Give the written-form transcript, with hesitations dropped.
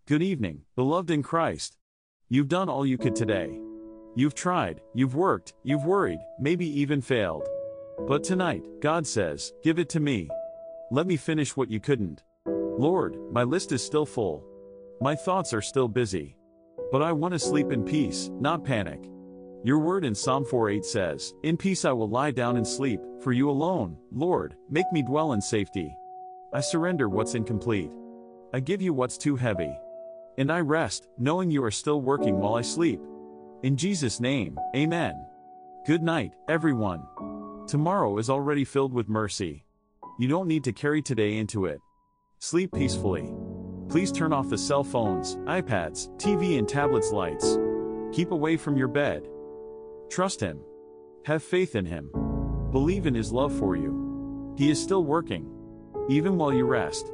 Good evening, beloved in Christ. You've done all you could today. You've tried, you've worked, you've worried, maybe even failed. But tonight, God says, give it to me. Let me finish what you couldn't. Lord, my list is still full. My thoughts are still busy. But I want to sleep in peace, not panic. Your word in Psalm 4:8 says, in peace I will lie down and sleep, for you alone, Lord, make me dwell in safety. I surrender what's incomplete. I give you what's too heavy. And I rest, knowing you are still working while I sleep. In Jesus' name, amen. Good night, everyone. Tomorrow is already filled with mercy. You don't need to carry today into it. Sleep peacefully. Please turn off the cell phones, iPads, TV and tablets lights. Keep away from your bed. Trust Him. Have faith in Him. Believe in His love for you. He is still working. Even while you rest.